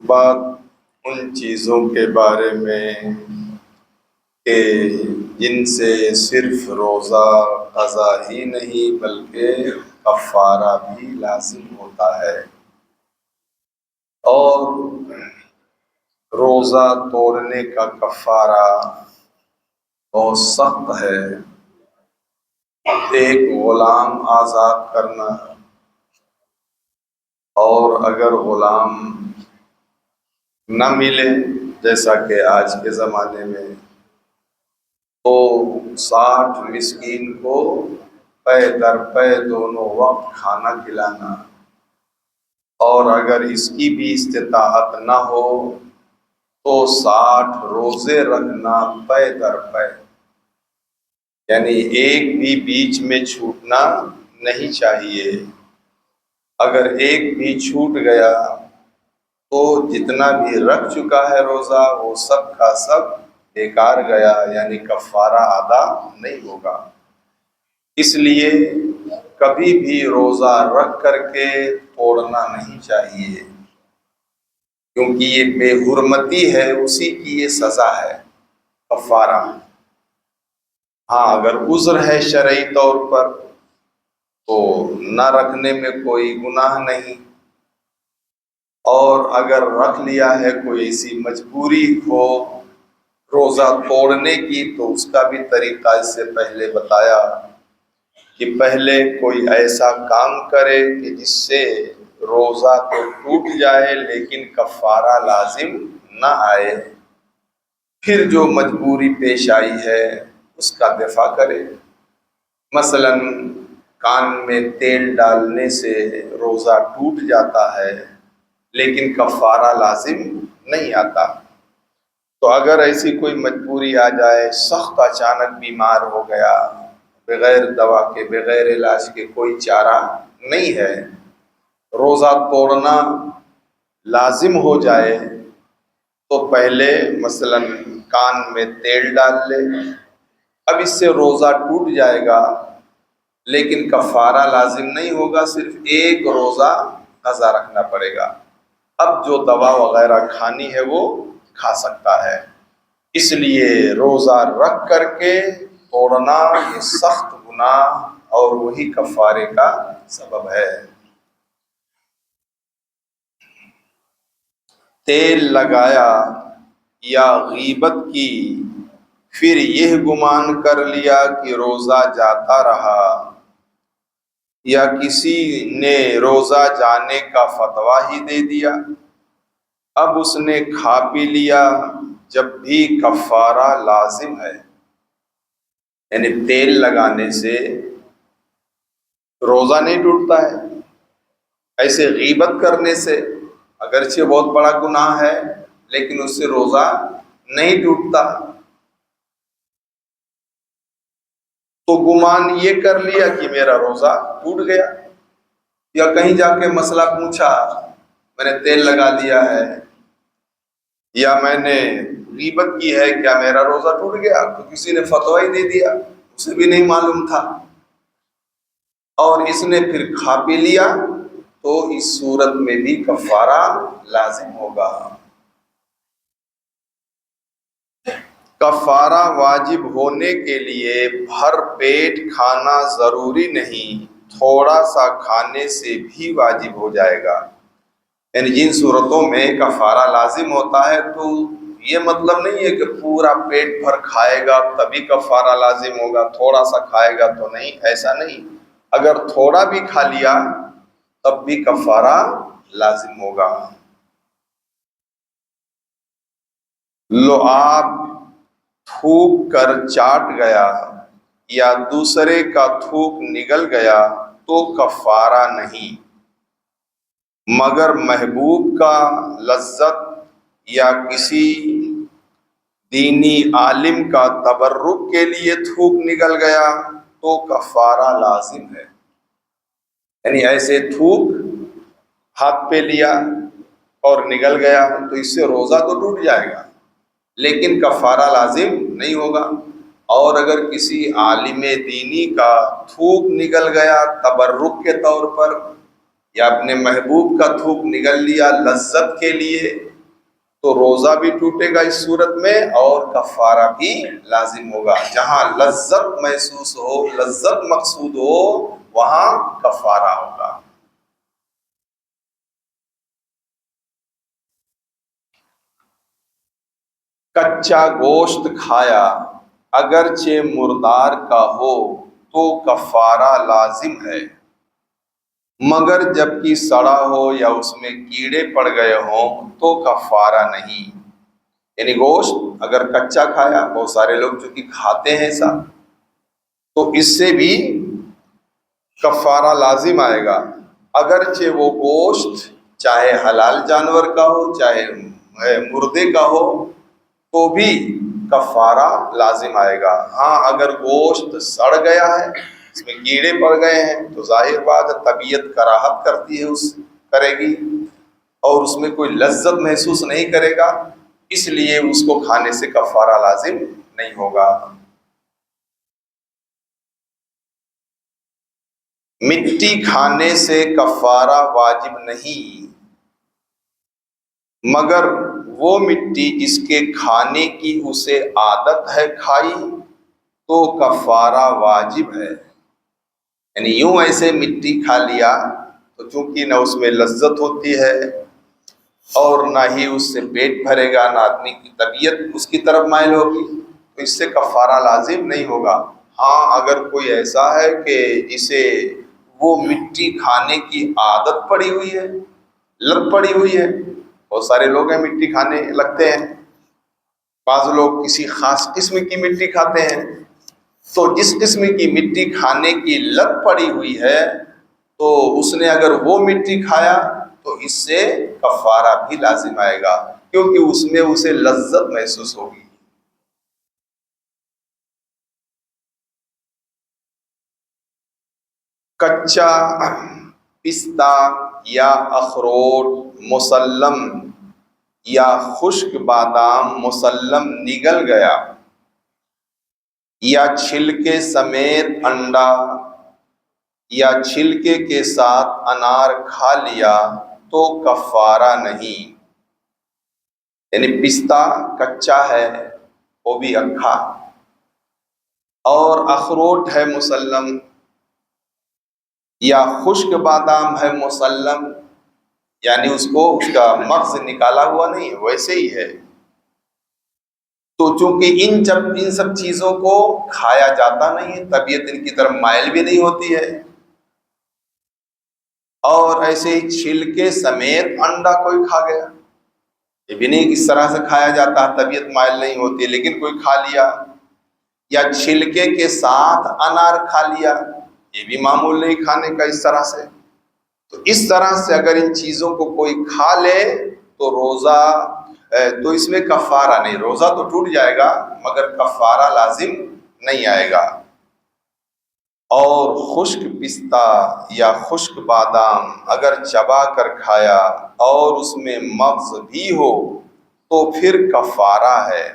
بات ان چیزوں کے بارے میں کہ جن سے صرف روزہ قضا ہی نہیں بلکہ کفارہ بھی لازم ہوتا ہے، اور روزہ توڑنے کا کفارہ بہت سخت ہے۔ ایک غلام آزاد کرنا، اور اگر غلام نہ ملے جیسا کہ آج کے زمانے میں، تو 60 مسکین کو پے در پے دونوں وقت کھانا کھلانا، اور اگر اس کی بھی استطاعت نہ ہو تو 60 روزے رکھنا پے در پے، یعنی ایک بھی بیچ میں چھوٹنا نہیں چاہیے۔ اگر ایک بھی چھوٹ گیا تو جتنا بھی رکھ چکا ہے روزہ وہ سب کا سب بیکار گیا، یعنی کفارہ ادا نہیں ہوگا۔ اس لیے کبھی بھی روزہ رکھ کر کے توڑنا نہیں چاہیے، کیونکہ یہ بے حرمتی ہے، اسی کی یہ سزا ہے، کفارہ۔ ہاں، اگر عذر ہے شرعی طور پر تو نہ رکھنے میں کوئی گناہ نہیں، اور اگر رکھ لیا ہے کوئی ایسی مجبوری ہو روزہ توڑنے کی تو اس کا بھی طریقہ اس سے پہلے بتایا کہ پہلے کوئی ایسا کام کرے کہ جس سے روزہ تو ٹوٹ جائے لیکن کفارہ لازم نہ آئے، پھر جو مجبوری پیش آئی ہے اس کا دفاع کرے۔ مثلا کان میں تیل ڈالنے سے روزہ ٹوٹ جاتا ہے لیکن کفارہ لازم نہیں آتا، تو اگر ایسی کوئی مجبوری آ جائے، سخت اچانک بیمار ہو گیا، بغیر دوا کے بغیر علاج کے کوئی چارہ نہیں ہے، روزہ توڑنا لازم ہو جائے، تو پہلے مثلا کان میں تیل ڈال لے۔ اب اس سے روزہ ٹوٹ جائے گا لیکن کفارہ لازم نہیں ہوگا، صرف ایک روزہ قضا رکھنا پڑے گا۔ اب جو دوا وغیرہ کھانی ہے وہ کھا سکتا ہے۔ اس لیے روزہ رکھ کر کے توڑنا یہ سخت گناہ اور وہی کفارے کا سبب ہے۔ تیل لگایا یا غیبت کی، پھر یہ گمان کر لیا کہ روزہ جاتا رہا، یا کسی نے روزہ جانے کا فتویٰ ہی دے دیا، اب اس نے کھا پی لیا، جب بھی کفارہ لازم ہے۔ یعنی تیل لگانے سے روزہ نہیں ٹوٹتا ہے، ایسے غیبت کرنے سے اگرچہ بہت بڑا گناہ ہے لیکن اس سے روزہ نہیں ٹوٹتا، تو گمان یہ کر لیا کہ میرا روزہ ٹوٹ گیا، یا کہیں جا کے مسئلہ پوچھا، میں نے تیل لگا دیا ہے یا میں نے غیبت کی ہے، کیا میرا روزہ ٹوٹ گیا؟ تو کسی نے فتویٰ ہی دے دیا، اسے بھی نہیں معلوم تھا، اور اس نے پھر کھا پی لیا، تو اس صورت میں بھی کفارہ لازم ہوگا۔ کفارہ واجب ہونے کے لیے بھر پیٹ کھانا ضروری نہیں، تھوڑا سا کھانے سے بھی واجب ہو جائے گا۔ یعنی جن صورتوں میں کفارہ لازم ہوتا ہے تو یہ مطلب نہیں ہے کہ پورا پیٹ بھر کھائے گا تبھی کفارہ لازم ہوگا، تھوڑا سا کھائے گا تو نہیں، ایسا نہیں۔ اگر تھوڑا بھی کھا لیا تب بھی کفارہ لازم ہوگا۔ لعاب تھوک کر چاٹ گیا یا دوسرے کا تھوک نگل گیا تو کفارہ نہیں، مگر محبوب کا لذت یا کسی دینی عالم کا تبرک کے لیے تھوک نگل گیا تو کفارہ لازم ہے۔ یعنی ایسے تھوک ہاتھ پہ لیا اور نگل گیا تو اس سے روزہ تو ٹوٹ جائے گا لیکن کفارہ لازم نہیں ہوگا، اور اگر کسی عالم دینی کا تھوک نگل گیا تبرک کے طور پر یا اپنے محبوب کا تھوک نگل لیا لذت کے لیے، تو روزہ بھی ٹوٹے گا اس صورت میں اور کفارہ بھی لازم ہوگا۔ جہاں لذت محسوس ہو، لذت مقصود ہو، وہاں کفارہ ہوگا۔ کچا گوشت کھایا اگرچہ مردار کا ہو تو کفارہ لازم ہے، مگر جبکہ سڑا ہو یا اس میں کیڑے پڑ گئے ہوں تو کفارہ نہیں۔ یعنی گوشت اگر کچا کھایا، بہت سارے لوگ جو کہ کھاتے ہیں ایسا، تو اس سے بھی کفارہ لازم آئے گا، اگرچہ وہ گوشت چاہے حلال جانور کا ہو چاہے مردے کا ہو تو بھی کفارہ لازم آئے گا۔ ہاں اگر گوشت سڑ گیا ہے، اس میں کیڑے پڑ گئے ہیں، تو ظاہر بات ہے طبیعت کراہت کرتی ہے، کرے گی اور اس میں کوئی لذت محسوس نہیں کرے گا، اس لیے اس کو کھانے سے کفارہ لازم نہیں ہوگا۔ مٹی کھانے سے کفارہ واجب نہیں، مگر وہ مٹی جس کے کھانے کی اسے عادت ہے کھائی تو کفارہ واجب ہے۔ یعنی یوں ایسے مٹی کھا لیا تو چونکہ نہ اس میں لذت ہوتی ہے اور نہ ہی اس سے پیٹ بھرے گا، نہ آدمی کی طبیعت اس کی طرف مائل ہوگی، تو اس سے کفارہ لازم نہیں ہوگا۔ ہاں اگر کوئی ایسا ہے کہ جسے وہ مٹی کھانے کی عادت پڑی ہوئی ہے، لت پڑی ہوئی ہے، بہت سارے لوگ ہیں مٹی کھانے لگتے ہیں، بعض لوگ کسی خاص قسم کی مٹی کھاتے ہیں، تو جس قسم کی مٹی کھانے کی لت پڑی ہوئی ہے تو اس نے اگر وہ مٹی کھایا تو اس سے کفارہ بھی لازم آئے گا، کیونکہ اس میں اسے لذت محسوس ہوگی۔ کچا پستہ یا اخروٹ مسلم یا خشک بادام مسلم نگل گیا یا چھلکے سمیت انڈا یا چھلکے کے ساتھ انار کھا لیا تو کفارہ نہیں۔ یعنی پستہ کچا ہے وہ بھی اکھا، اور اخروٹ ہے مسلم، یا خشک بادام ہے مسلم، یعنی اس کا مغز نکالا ہوا نہیں ہے، ویسے ہی ہے، تو چونکہ ان سب چیزوں کو کھایا جاتا نہیں ہے، طبیعت ان کی طرف مائل بھی نہیں ہوتی ہے، اور ایسے ہی چھلکے سمیت انڈا کوئی کھا گیا، یہ بھی نہیں کس طرح سے کھایا جاتا، طبیعت مائل نہیں ہوتی لیکن کوئی کھا لیا، یا چھلکے کے ساتھ انار کھا لیا، یہ بھی معمول نہیں کھانے کا اس طرح سے، تو اس طرح سے اگر ان چیزوں کو کوئی کھا لے تو روزہ تو اس میں کفارہ نہیں، روزہ تو ٹوٹ جائے گا مگر کفارہ لازم نہیں آئے گا۔ اور خشک پستہ یا خشک بادام اگر چبا کر کھایا اور اس میں مغز بھی ہو تو پھر کفارہ ہے،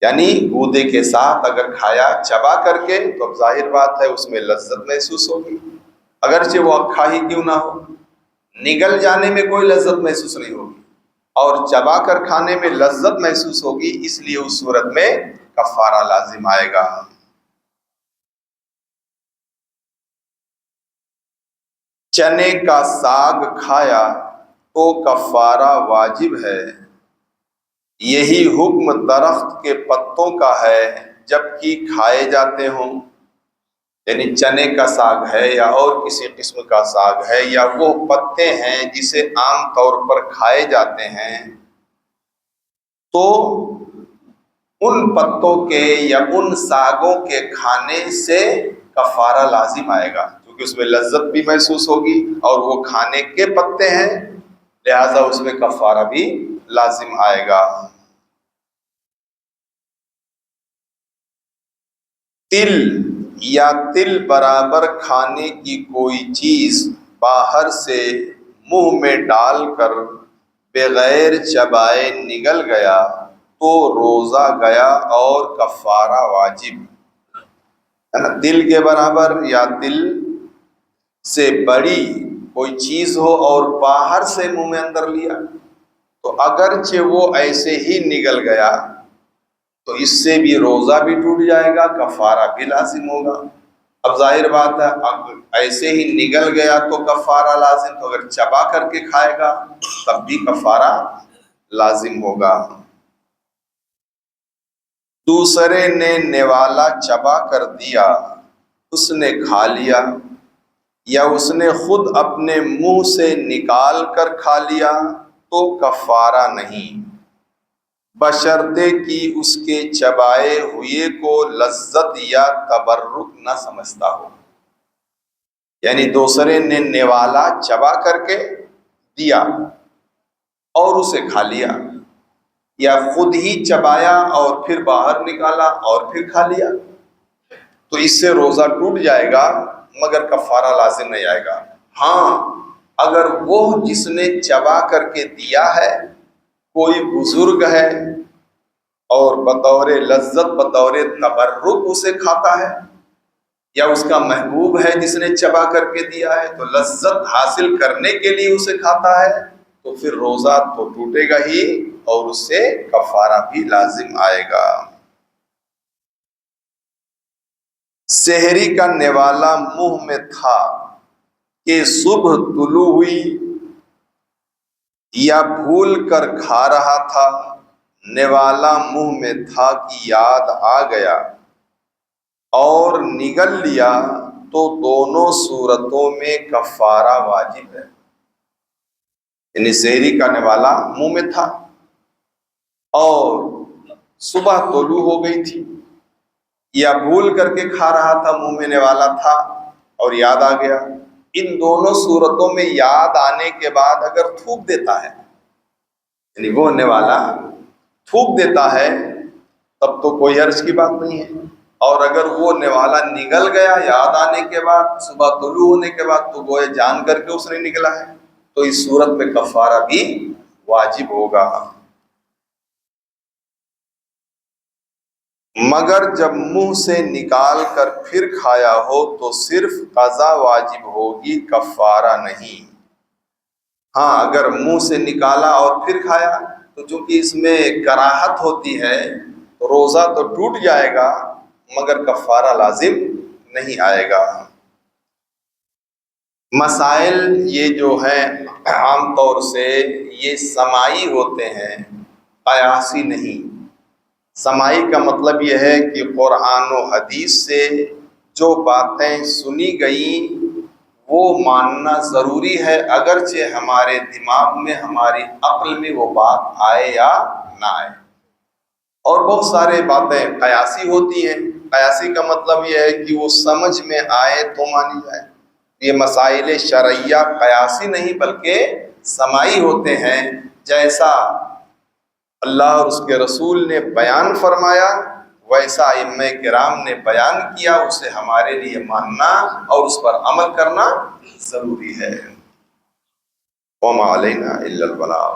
یعنی گودے کے ساتھ اگر کھایا چبا کر کے تو اب ظاہر بات ہے اس میں لذت محسوس ہوگی، اگرچہ وہ اکھا ہی کیوں نہ ہو، نگل جانے میں کوئی لذت محسوس نہیں ہوگی اور چبا کر کھانے میں لذت محسوس ہوگی، اس لیے اس صورت میں کفارہ لازم آئے گا۔ چنے کا ساگ کھایا تو کفارہ واجب ہے، یہی حکم درخت کے پتوں کا ہے جبکہ کھائے جاتے ہوں، یعنی چنے کا ساگ ہے یا اور کسی قسم کا ساگ ہے یا وہ پتے ہیں جسے عام طور پر کھائے جاتے ہیں، تو ان پتوں کے یا ان ساگوں کے کھانے سے کفارہ لازم آئے گا، کیونکہ اس میں لذت بھی محسوس ہوگی اور وہ کھانے کے پتے ہیں، لہذا اس میں کفارہ بھی لازم آئے گا۔ تل یا تل برابر کھانے کی کوئی چیز باہر سے منہ میں ڈال کر بغیر چبائے نگل گیا تو روزہ گیا اور کفارہ واجب ہے نا۔ تل کے برابر یا تل سے بڑی کوئی چیز ہو اور باہر سے منہ میں اندر لیا تو اگرچہ وہ ایسے ہی نگل گیا تو اس سے بھی روزہ بھی ٹوٹ جائے گا، کفارہ بھی لازم ہوگا۔ اب ظاہر بات ہے ایسے ہی نگل گیا تو کفارہ لازم، تو اگر چبا کر کے کھائے گا تب بھی کفارہ لازم ہوگا۔ دوسرے نے نوالا چبا کر دیا، اس نے کھا لیا، یا اس نے خود اپنے منہ سے نکال کر کھا لیا تو کفارہ نہیں، بشرطے کہ اس کے چبائے ہوئے کو لذت یا تبرک نہ سمجھتا ہو۔ یعنی دوسرے نے نوالا چبا کر کے دیا اور اسے کھا لیا، یا خود ہی چبایا اور پھر باہر نکالا اور پھر کھا لیا، تو اس سے روزہ ٹوٹ جائے گا مگر کفارہ لازم نہیں آئے گا۔ ہاں اگر وہ جس نے چبا کر کے دیا ہے کوئی بزرگ ہے اور بطور لذت بطور تبرک اسے کھاتا ہے، یا اس کا محبوب ہے جس نے چبا کر کے دیا ہے تو لذت حاصل کرنے کے لیے اسے کھاتا ہے، تو پھر روزہ تو ٹوٹے گا ہی اور اس سے کفارہ بھی لازم آئے گا۔ سحری کا نوالا منہ میں تھا کہ صبح طلوع ہوئی، یا بھول کر کھا رہا تھا، نوالا منہ میں تھا کہ یاد آ گیا اور نگل لیا، تو دونوں صورتوں میں کفارہ واجب ہے۔ یعنی سحری کا نوالا منہ میں تھا اور صبح طلوع ہو گئی تھی، یا بھول کر کے کھا رہا تھا، منہ میں نوالا تھا اور یاد آ گیا۔ ان دونوں صورتوں میں یاد آنے کے بعد اگر تھوک دیتا ہے، یعنی وہ نوالا تھوک دیتا ہے تب تو کوئی حرج کی بات نہیں ہے، اور اگر وہ نوالا نگل گیا یاد آنے کے بعد، صبح طلوع ہونے کے بعد، تو گویا جان کر کے اس نے نگلا ہے، تو اس صورت میں کفارہ بھی واجب ہوگا۔ مگر جب منہ سے نکال کر پھر کھایا ہو تو صرف قضا واجب ہوگی، کفارہ نہیں۔ ہاں اگر منہ سے نکالا اور پھر کھایا تو چونکہ اس میں کراہت ہوتی ہے تو روزہ تو ٹوٹ جائے گا مگر کفارہ لازم نہیں آئے گا۔ مسائل یہ جو ہیں عام طور سے یہ سماعی ہوتے ہیں، قیاسی نہیں۔ سماعی کا مطلب یہ ہے کہ قرآن و حدیث سے جو باتیں سنی گئیں وہ ماننا ضروری ہے، اگرچہ ہمارے دماغ میں ہماری عقل میں وہ بات آئے یا نہ آئے۔ اور بہت سارے باتیں قیاسی ہوتی ہیں، قیاسی کا مطلب یہ ہے کہ وہ سمجھ میں آئے تو مانی جائے۔ یہ مسائل شرعیہ قیاسی نہیں بلکہ سماعی ہوتے ہیں، جیسا اللہ اور اس کے رسول نے بیان فرمایا ویسا ائمہ کرام نے بیان کیا، اسے ہمارے لیے ماننا اور اس پر عمل کرنا ضروری ہے۔ وما علینا الا البلاغ۔